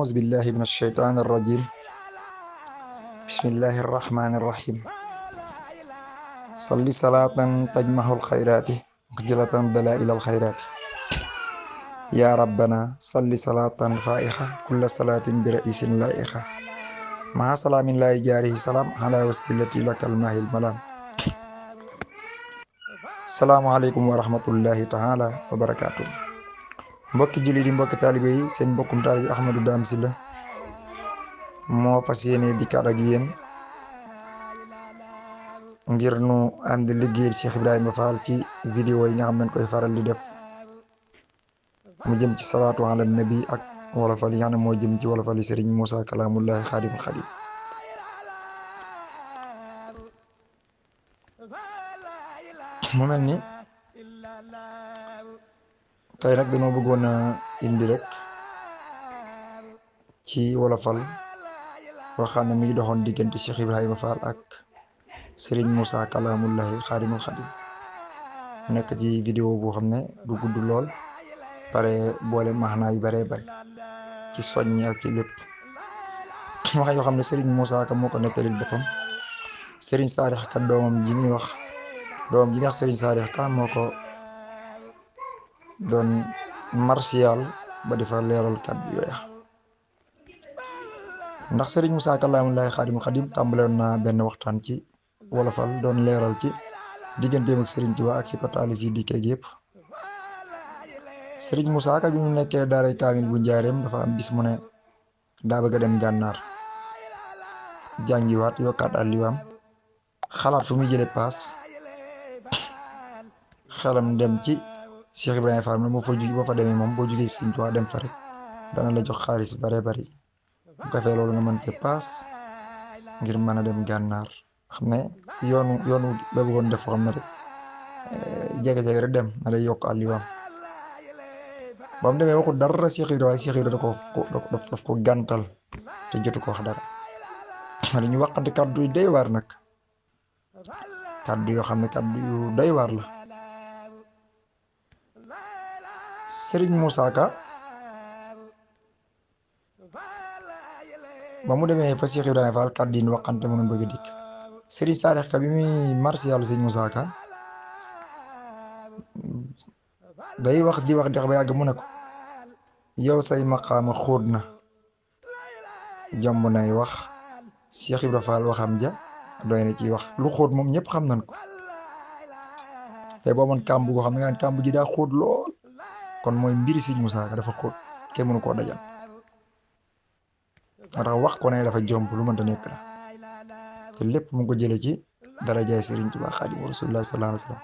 أعوذ بالله من الشيطان الرجيم. بسم الله الرحمن الرحيم. صل صلاة تجمع الخيرات مخجلة دلائل الخيرات. يا ربنا صل صلاة فائحة كل صلاة برئيس لائحة مع سلام لا يجاريه سلام على وسيلتي لك الماهي الملام. السلام عليكم ورحمة الله تعالى وبركاته. mbokki julli di mbokki taalibe yi seen mbokkum taalibe Ahmadou Dame Sylla moo fas yéene dikkaat ak yéen ngir nu ànd liggéeyal Cheikh Ibrahima Fall ci vidéo yi nga xam nañ koy faral di def mu jëm ci salaatu ala nabi ak wolofal yi nga xam ne moo jëm ci wolofal yi Serigne Moussa Kalaamullahi Xaadimul Xaadim. mu mel ni tey nag dañoo bëggoon a indi rek ci wolofal boo xam ne mi ngi doxoon diggante Cheikh Ibrahima Fall ak Serigne Moussa Kalaamullahi Xaadimul Xaadim. nekk ci vidéo boo xam ne du gudd lool pare boole maxnaa yu baree bari ci soññi ak ci lépp wax yoo xam ne Serigne Moussa Ka moo ko nettalil boppam. Serigne Saalix Ka doomam ji ñuy wax Serigne Saalix Ka moo ko doon martial ba di fa leeral kàddu yooya. ndax Serigne Moussa Kalaamullahi Xaadimul Xaadim tàmbalewoon naa benn waxtaan ci wolofal doon leeral ci digganteem ak Serigne Touba ak fi ko taalif yi dikkee yëpp. Serigne Moussa Ka bi mu nekkee daaray kaamil bu njaareem dafa am bis mu ne daa bëgg a dem gànnaar jàngiwaat yokkaat àlliwaam xalaat fu muy jële paas xelam dem ci Cheikh Ibrahima Fall boo fa demee moom boo jugee Serigne Touba dem fa rek dana la jox xaalis bare bari bu ko fee loolu nga mën cee paas ngir mën a dem gànnaar. xam ne yoonu ba bëggoon def foo xam ne rek jege-jege rek dem na lay yokk àlliwaam. ba mu demee waxul dara Cheikh Ibrahima waaye Cheikh Ibrahima daf ko gàntal te jotu ko wax dara. li ñu waxante kàddu yu doy waar nag kàddu yoo xam ne kàddu yu doy waar la. Serigne Moussa Ka ba mu demee fa Cheikh Ibrahima Fall kàddu yi ñu waxante mënoon bëgg a dikk. Serigne Saalix Ka bi muy martial Serigne Moussa Ka day wax di wax ba yàgg mu ne ko yow say maqaama xóot na jomb nay wax Cheikh Ibrahima Fall waxam ja doy na ciy wax lu xóot moom ñëpp xam nañ ko. te boo mën kàmb goo xam ne nga ne kàmb ji daa xóot lool kon mooy mbiri Serigne Moussa Ka dafa xóot kenn mënu koo dajal. moo tax wax ko ne dafa jomb lu mënta nekk la te lépp mu ngi ko jëlee ci darajaay Serigne Touba Xaadimu Rasuulillah sallallahu alayhi wa sallam.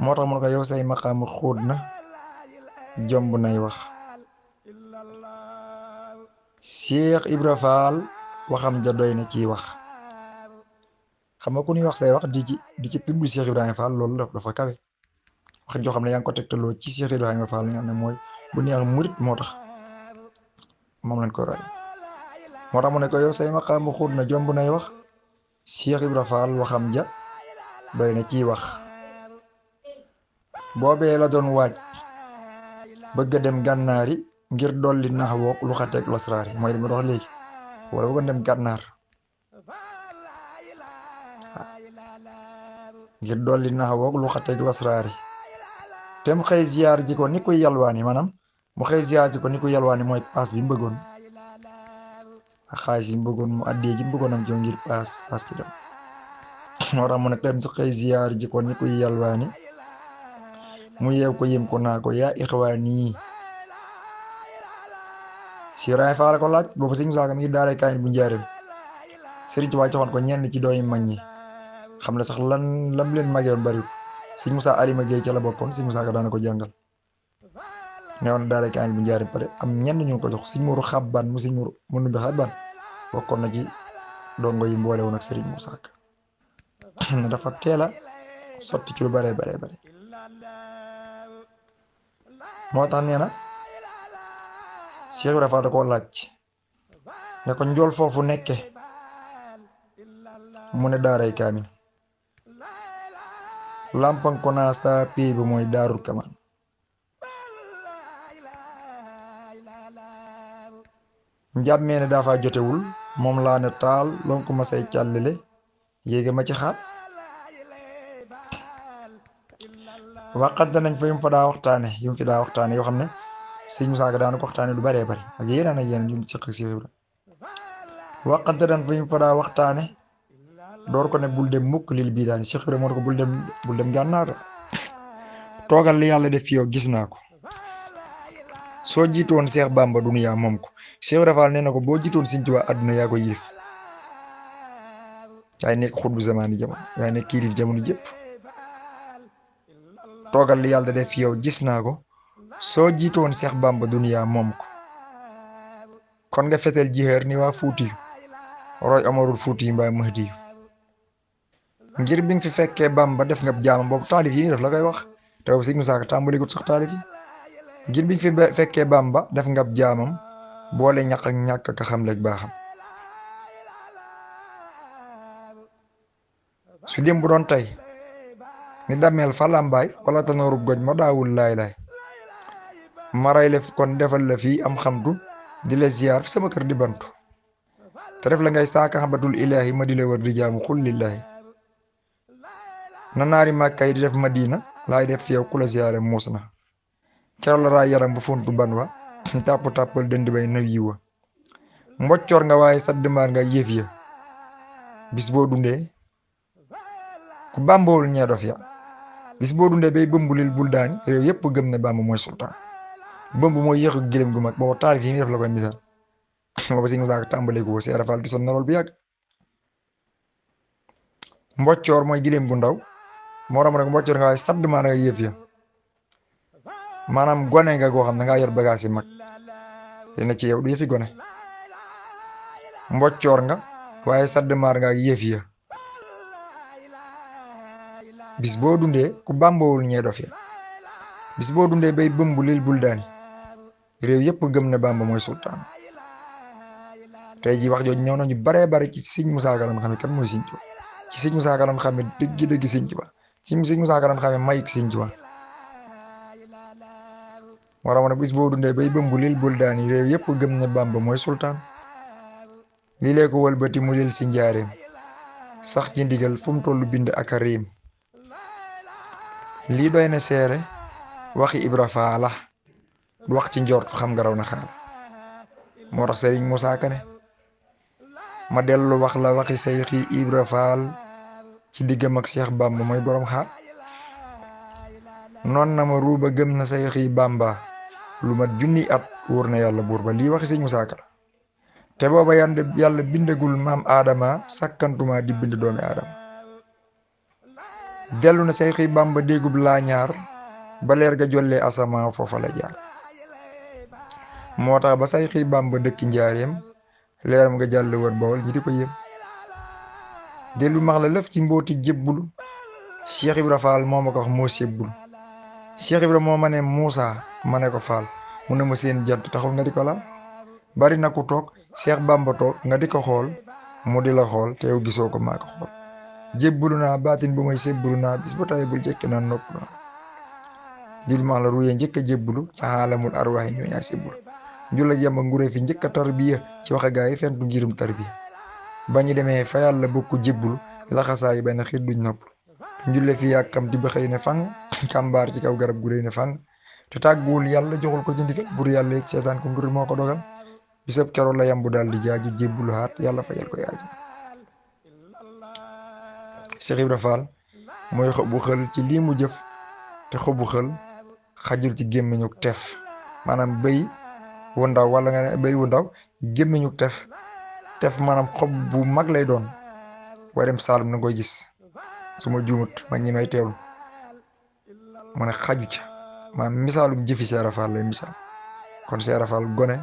moo tax mu ne ko yow say maqaama xóot na jomb nay wax Cheikh Ibra Fall waxam ja doy na ciy wax. xam nga ku ñuy wax say wax di ci tudd Cheikh Ibrahima Fall loolu dafa kawe wax joo xam ne yaa ngi ko tegtaloo ci Cheikh Ibrahima Fall nga xam ne mooy bu neex murit moo tax moom lañ ko roy. moo tax mu ne ko yow say maqaama xóot na jomb nay wax Cheikh Ibra Fall waxam ja doy na ciy wax. boobee la doon waaj bëgg a dem gànnaari ngir dolli nax woog lu xateeg lasraari mooy li ma dox léegi wala bëggoon dem gànnaar ngir dolli nax woog lu xateeg lasraari te mu xëy ziyaar ji ko ni kuy yalwaani maanaam mu xëy ziyaar ji ko ni kuy yalwaani mooy paas bi mu bëggoon ak xaalis yi mu bëggoon mu addee ji mu bëggoon am ci ngir paas ci dem. moo tax mu ne tem su xëy ziyaar ji ko ni kuy yalwaani mu yeew ko yëm ko naa ko yaa ixwaani. Cheikh Ibrahima Fall ko laaj boobu Serigne Moussa Ka mi ngi daaray kaamil bu njaareem Serigne Touba joxoon ko ñenn ci doomi mag ñi xam ne sax lam leen mageewoon bariwul. Serigne Moussa Alima Gueye ca la bokkoon Serigne Moussa Ka daana ko jàngal newoon daaray kaamil bu njaareem pare am ñenn ñu ko jox Serigne Mourou Xabbaan mu Serigne Mourou mu numbi Xabbaan bokkoon na ci dongo yi mboole woon ak Serigne Moussa Ka ne dafa teel a sotti ci lu bare. moo tax nee na Cheikh Ibrahima Fall da koo laaj ne ko njool foofu nekke mu ne daaray kaamil lampan ko naa sa pay bi mooy daarul kamaan. njàmmee ne dafa jotewul moom laa ne taal lonk ma say càllile yéege ma ci xaat waxante nañ fa yum fa daa waxtaane yum fi daa waxtaane yoo xam ne sëñ Musaa Ka daana ko waxtaane lu baree bari ak yeneen ak yeneen yum siq ak Seex Ibra waxante nañ fa yum fa daa waxtaane door ko ne bul dem mukk lil bii daani Seex Ibra moo ne ko bul dem gànnaar toogal li yàlla def fi yow gis naa ko soo jiitoon Seex Bàmba duniyaa moom ko Seex Ibra Faal nee na ko boo jiitoon Sëñ Tuubaa àdduna yaa ko yilif yaay nekk xutbu zamaani jamono yaay nekk kiilif jamono jëpp toogal li yàlla def fi yow gis naa ko soo jiitoon Seex Bàmba duniyaa moom ko kon nga fetel jiheer ni waa Fuuti roy Amarul Fuuti mbaa Mahdi ngir bi nga fi fekkee Bàmba def nga jaamam boobu taalif yi def la koy wax te boobu Sëñ Musaa Ka tàmbaligut sax taalif yi ngir bi nga fi fekkee Bàmba def nga jaamam boole ñaq ak ñàkk ka xam leeg baaxam su dem bu doon tey ni dameel fa làmbaay wala tanoorub goj ma daawul laay maray lef kon defal la fii am xamtu di la ziyaar fi sama kër di bantu te def la ngay saaka xabatul ilaahi ma di la wër di jaamu xul lillaahi na naari màkka yi di def Madina laay def fi yow ku la ziyaare muus na keroog la raa yaram ba fontu ban wa ñu tàppal dënd bay naw yi wa mboccoor nga waaye saddmaar nga yëf ya bis boo dundee ku bàmboowul ñee dof ya bis boo dundee bay bëmbulil bul daani réew yépp gëm ne Bàmba mooy sultaan bëmb mooy yéexu gëlëm gu mag boobu taalif yi def la koy misaal booba Sëñ Musaa Ka tàmbalee ko Seex Ibra Faal gisoon na lool bu yàgg mboccoor mooy gëlëm gu ndaw moo ram rek mboccoor nga waaye saddmaar nga yëf ya maanaam gone nga goo xam ne ngaa yor bagage yi mag dina ci yow du yëfi gone mboccoor nga waaye saddmaar nga yëf ya bis boo dundee ku bàmboowul ñee dof ya bis boo dundee bay bëmb lil bul daani réew yépp gëm ne Bàmba mooy sultaan tey ji wax jooju ñëw nañu baree bari ci Sëñ Musaa Ka lan xam ne kan mooy Sëñ Tuubaa ci Sëñ Musaa Ka lan xam ne dëgg Sëñ Tuubaa ci Sëñ Musaa Ka lan xam ne mayik Sëñ Tuubaa moo tax ma ne bis boo dundee bay bëmb lil bul daani réew yépp gëm ne Bàmba mooy sultaan lii lee ko wëlbati mu lil si njaareem sax ci ndigal fu mu tollu bind ak a réem lii doy na seere waxi Ibra Faala du wax ci njort xam nga raw na xaal moo tax Sëriñ Musaa Ka ne ma dellu wax la waxi Seyxi Ibra Faal ci diggam ak Seex Bàmba mooy borom xaal noon na ma ruuba gëm na Seyxi Bàmba lu mat junni at wóor na yàlla buur ba lii waxi Sëriñ Musaa Ka la te booba yàlla bindagul maam aadama sakkantuma di bind doomi aadama dellu na Seyxi Bàmba déggub laa ñaar ba leer ga jollee asamaa foofa la jaar moo tax ba Seyxi Bàmba dëkk njaareem leeram nga jàll wër Bawol ñi di ko yëm dellu max la lëf ci mbooti jébbulu Cheikh Ibra Faal moo ma ko wax moo sébbulu Cheikh Ibra moo ma ne Muusaa ma ne ko Faal mu ne ma seen jant taxul nga di ko laal bari na ku toog Seex Bàmba toog nga di ko xool mu di la xool te yow gisoo ko maa ko xool jébbulu naa baatin bu may sébbulu naa bis ba tey bul jekki naa nopp naa dil ma la ruyee njëkk a jébbulu ca xaalamul arwaax yi ñoo ñaay sébbulu njula jemba nguree fi njëkk a tarbiya ci waxe gaa yi fentu ngirum tarbiya ba ñu demee fa yàlla bokku jébbulu laxasaa yi benn xiit duñ nopp njulle fi yàkkam di ba xëy ne fang kàmbaar ci kaw garab gu réy ne fang te tàgguwul yàlla joxul ko ci ndigal bur yàlla yëg seetaan ko ngir moo ko dogal bisab keroog la yambu daal di jaaju jébbulu haat yàlla fayal ko yaaju Seex Ibra Faal mooy xobu xël ci lii mu jëf te xobu xël xajul ci gémmiñu tef maanaam béy wu ndaw wala nga ne béy wu ndaw gémmiñu tef maanaam xob bu mag lay doon waaye dem Saalum na koy gis su ma juumut ma ñi may teewlu mu ne xaju ca maanaam misaalum jëfi Seex Ibra Faal lay misaal kon Seex Ibra Faal gone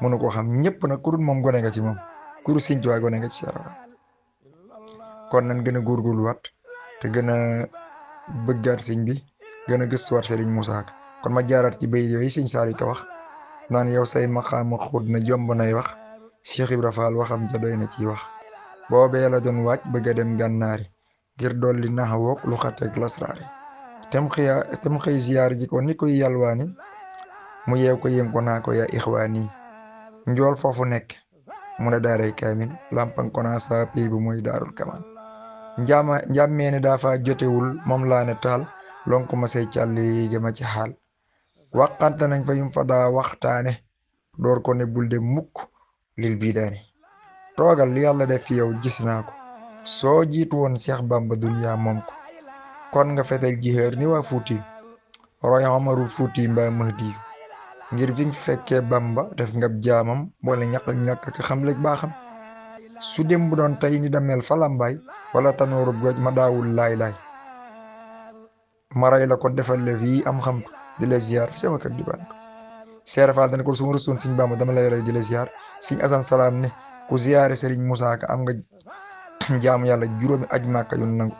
mënu koo xam ñëpp nag ku dul moom gone nga ci moom ku dul Sëñ Tuubaa gone nga ci Seex Ibra Faal kon nañ gën a góorgóorluwaat te gën a bëggaat sëñ bi gën a gëstuwaat Sëriñ Musaa Ka kon ma jaaraat ci bay yooyu Sëñ Saaliw Ka wax naan yow say maqaama xóot na jomb nay wax Seex Ibra Faal waxam ja doy na ciy wax boobee la doon waaj bëgg a dem gànnaari ngir dolli naxawook lu xateeg lasraari tem xëy ziyaar ji ko ni koy yalwaani mu yeew ko yéem ko naa ko yaa ixwaani njool foofu nekk mu ne daaray kaamin lampan kona sa pey bu mooy daarul kamaan njàmmeene daa fa jotewul moom laa ne taal lonk ma say càlli ma ci xaal waxante nañ fa yum fa daa waxtaane door ko ne bul de mukk lil bii daane toogal li yàlla def fi yow gis naa ko soo jiitu woon Seex Bamba duniyaa moom ko kon nga fetel jihéer ni waa fuuti roy Omarul fuuti mbaa Mahdi ngir fi nga fekkee Bamba def nga jaamam boole ñàkk ak xam léeg baaxam su dem bu doon tey ni damel fa lambaay wala tanoorub goj ma daawul laay ma rey la ko defal la fii am xam di la ziar fi sama kër di bant Seera Faal dana ko su ma rëstoon Sëñ Bamba dama lay rey di la ziar Sëñ Asan Salaam ne ku ziyaare Sëriñ Musaa Ka am nga jaamu yàlla juróomi aj màkka yu nangu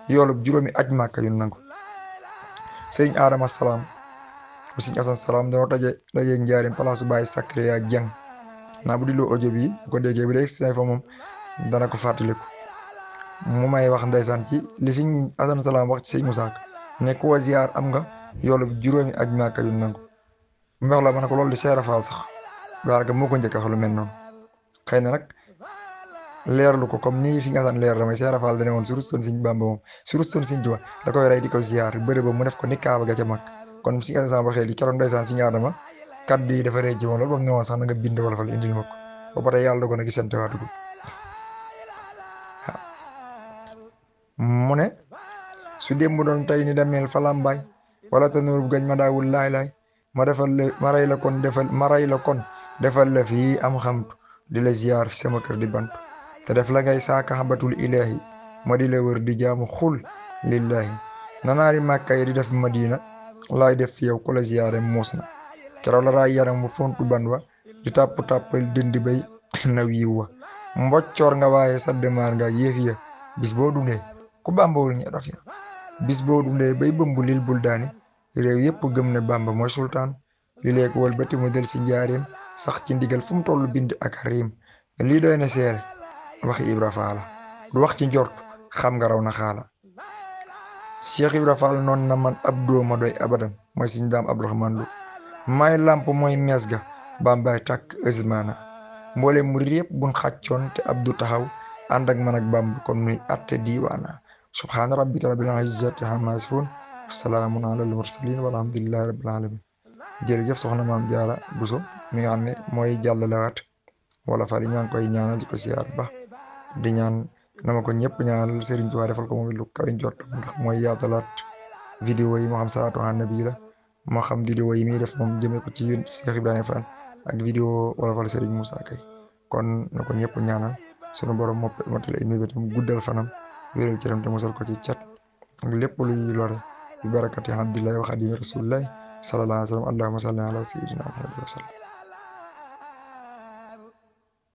yoolub juróomi aj màkka yu nangu Sëriñ Adama Salaam bu Sëñ Asan Salaam danoo dajee njaarim palaasu Baay Sacré yaa jàng naa bu diloo audio bi bu ko déggee bi léegi say fa moom dana ko fàttaliku mu may wax ndeysaan ci li Sëñ Asan Salaam wax ci Sëñ Musaa Ka ne ku wa ziyaar am nga yoolub juróomi aj màkka yu nangu mu wax la ma ne ko loolu di Seera Faal sax daanaka moo ko njëkk a wax lu mel noonu xëy na nag leerlu ko comme nii Sëñ Asan leer la may Seera Faal dane woon su rustoon Sëñ Bamba moom su rustoon Sëñ Tuubaa da koy rey di ko ziyaar bëri ba mu def ko ni Kaaba ga ca mag kon Sëñ Asan waxee li keroog ndeysaan Sëñ Adama kaddu yi dafa rëy ci moom loolu ba mu ne woon sax na nga bind wala fal indil ma ko ba pare yàlla dogal na gisante waa dugub mu ne su démb doon tey ni demeel fa lambaay wala tanuur bu gañ ma daawul laay ma defal la ma rey la kon defal la fii am xamtu di la ziyaar fi sama kër di bant te def la ngay saaka xabatul ilaahi ma di la wër di jaamu xul lillahi nanaari màkka yi di def madina laay def fi yow ku la ziyaare muus na keroog la raay yaram mu fontu ban wa di tàppal dënd bay na wiiw wa mboccoor nga waaye sa demaar nga yéef ya bis boo dundee ku bàmbawul ñe dof ya bis boo dundee bay bëmbu lil bul daani réew yépp gëm ne Bamba mooy sultaan li leeko wal bati mu del si njaareem sax ci ndigal fu mu toll bind ak riim lii doy na seere waxi Ibra Faal du wax ci njort xam nga raw na xaala Cheikh Ibra Faal noon na man ab dooma doy abadan mooy Sëñ Daam Abdourahmane Lo may làmp mooy mees ga Bambaay tàkk ësmaana mboole murit yépp buñ xàccoon te ab du taxaw ànd ak man ak Bamba kon nuy atte diiwaana subhaana rabbika rabbil izzati ammaa yasifuun salaamun alal mursaliin walhamdulillahi rabbil alamin jërëjëf soxna Maam Jaara Buso mi nga xam ne mooy jàllalewaat wala fari ñaa ngi koy ñaanal di ko siyaar ba di ñaan na ma ko ñëpp ñaanal Sëriñ Tuubaa defal ko moom lu kaw njortam ndax mooy yaatalaat vidéo yi moo xam salaatu ala nabi la moo xam vidéo yi muy def moom jëmee ko ci yéen Cheikh Ibrahima Fall ak vidéo wala fal Sëriñ Moussa Kay kon na ko ñëpp ñaanal sunu borom mottali ay mébétam guddal fanam wéral cëram te mosal ko ci cat ak lépp luy lore bi barakati abdillahi wa xadimi rasulillahi sallallahu alayhi wa sallam allahumma salli ala sayyidina Muhammad wa sallam